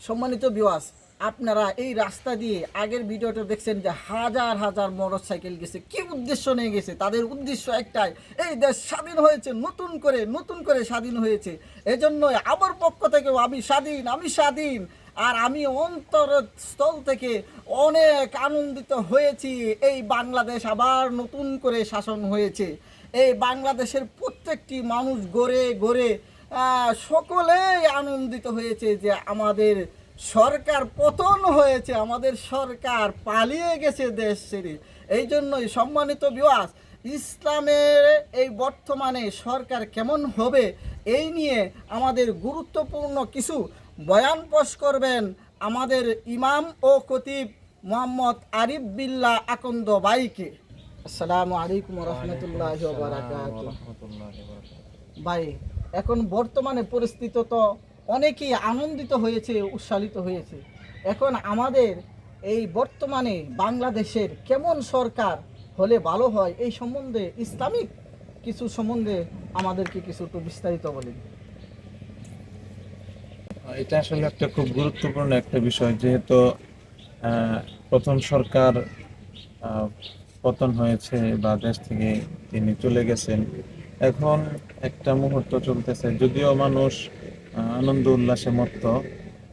সম্মানিত ভিউয়ার্স, আপনারা এই রাস্তা দিয়ে আগের ভিডিওটা দেখছেন যে হাজার হাজার মোটরসাইকেল গেছে। কি উদ্দেশ্য নিয়ে গেছে? তাদের উদ্দেশ্য একটাই, এই দেশ স্বাধীন হয়েছে, নতুন করে স্বাধীন হয়েছে। এজন্যই আমার পক্ষ থেকেও আমি স্বাধীন। আর আমি অন্তরস্থল থেকে অনেক আনন্দিত হয়েছি। এই বাংলাদেশ আবার নতুন করে শাসন হয়েছে। এই বাংলাদেশের প্রত্যেকটি মানুষ গড়ে গড়ে সকলেই আনন্দিত হয়েছে যে আমাদের সরকার পতন হয়েছে, আমাদের সরকার পালিয়ে গেছে দেশ ছেড়ে। এই জন্যই সম্মানিত ভিউয়ার্স, ইসলামের এই বর্তমানে সরকার কেমন হবে এই নিয়ে আমাদের গুরুত্বপূর্ণ কিছু বয়ান পেশ করবেন আমাদের ইমাম ও খতিব মোহাম্মদ আরিফ বিল্লাহ আকন্দ ভাইকে। আসসালামু আলাইকুম রহমতুল্লাহি ওয়া বারাকাতুহু। ভাই, এখন বর্তমানে পরিস্থিতি তো অনেকেই আনন্দিত হয়েছে, উৎসাহিত হয়েছে। এখন আমাদের এই বর্তমানে বাংলাদেশের কেমন সরকার হলে ভালো হয় এই সম্বন্ধে, ইসলামিক কিছু সম্বন্ধে আমাদেরকে কিছু একটু বিস্তারিত বলেন। এটা আসলে একটা খুব গুরুত্বপূর্ণ একটা বিষয়, যেহেতু প্রথম সরকার পতন হয়েছে বা দেশ থেকে তিনি চলে গেছেন। এখন একটা মুহূর্ত চলতেছে, যদিও মানুষ আনন্দ উল্লাসে মত্ত,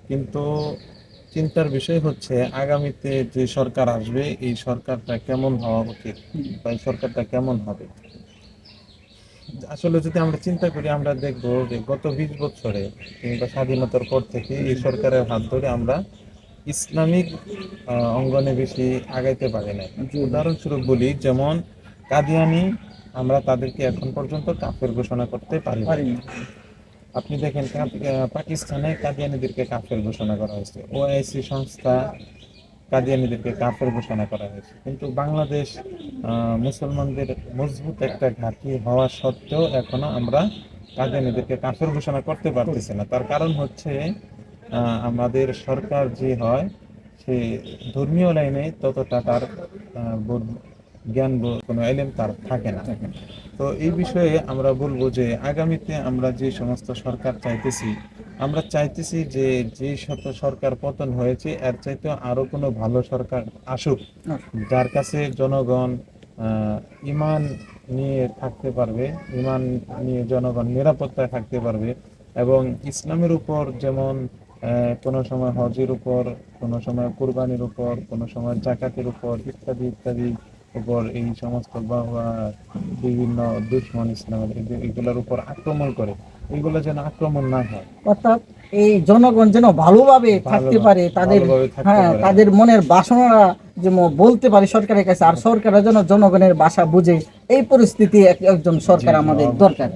কিন্তু চিন্তার বিষয় হচ্ছে আগামীতে যে সরকার আসবে এই সরকারটা কেমন হওয়া উচিত বা এই সরকারটা কেমন হবে। আসলে যদি আমরা চিন্তা করি, আমরা দেখবো যে গত 20 বছরে কিংবা স্বাধীনতার পর থেকে এই সরকারের হাত ধরে আমরা ইসলামিক অঙ্গনে বেশি আগাইতে পারি না। উদাহরণস্বরূপ বলি, যেমন কাদিয়ানি, আমরা তাদেরকে এখন পর্যন্ত কাফের ঘোষণা করতে পারি। আপনি দেখেন পাকিস্তানে কাদিয়ানিদেরকে কাফের ঘোষণা করা হয়েছে, ওআইসি সংস্থা কাদিয়ানিদেরকে কাফের ঘোষণা করা হয়েছে। কিন্তু বাংলাদেশ মুসলমানদের মজবুত একটা ঘাঁটি হওয়া সত্ত্বেও এখনো আমরা কাদিয়ানিদেরকে কাফের ঘোষণা করতে পারতেছি না। তার কারণ হচ্ছে আমাদের সরকার যে হয় সে ধর্মীয় লাইনে ততটা তার জ্ঞান কোনো এলেম তার থাকে না। তো এই বিষয়ে আমরা বলবো যে আগামীতে আমরা যে সমস্ত সরকার চাইতেছি, আমরা চাইতেছি যে যে সরকার পতন হয়েছে এর চাইতে আরো কোনো ভালো সরকার আসুক, যার কাছে জনগণ ঈমান নিয়ে থাকতে পারবে, ঈমান নিয়ে জনগণ নিরাপত্তায় থাকতে পারবে। এবং ইসলামের উপর যেমন কোনো সময় হজের উপর, কোনো সময় কুরবানির উপর, কোনো সময় জাকাতের উপর ইত্যাদি ইত্যাদি উপর এই সমস্ত বিভিন্ন দুশমন ইসলামের এগুলোর উপর আক্রমণ করে, এগুলো যেন আক্রমণ না হয়। অর্থাৎ এই জনগণ যেন ভালোভাবে থাকতে পারে, তাদের মনের বাসনা যে বলতে পারে সরকারের কাছে, আর সরকারের জন্য জনগণের ভাষা বুঝে, এই পরিস্থিতি একজন সরকার আমাদের দরকার।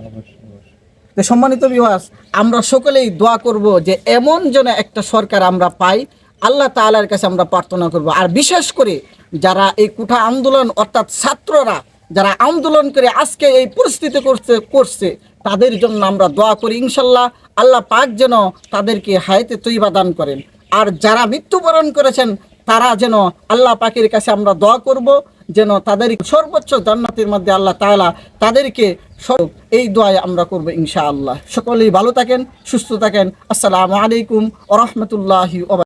তো সম্মানিত ভিউয়ার্স, আমরা সকলেই দোয়া করব যে এমন যেন একটা সরকার আমরা পাই। আল্লাহ তাআলার কাছে আমরা প্রার্থনা করব। আর বিশেষ করে যারা এই কোঠা আন্দোলন, অর্থাৎ ছাত্ররা যারা আন্দোলন করে আজকে এই পরিস্থিতি করছে তাদের জন্য আমরা দোয়া করি, ইনশাল্লাহ আল্লাহ পাক যেন তাদেরকে হায়াতে তৈবা দান করেন। আর যারা মৃত্যুবরণ করেছেন তারা যেন আল্লাহ পাকের কাছে আমরা দোয়া করব যেন তাদের সর্বোচ্চ জান্নাতের মধ্যে আল্লাহ তাআলা তাদেরকে এই দোয়ায় আমরা করব ইনশাআল্লাহ। সকলেই ভালো থাকেন, সুস্থ থাকেন। আসসালামু আলাইকুম ওয়া রাহমাতুল্লাহি ওয়া বারাকাতুহু।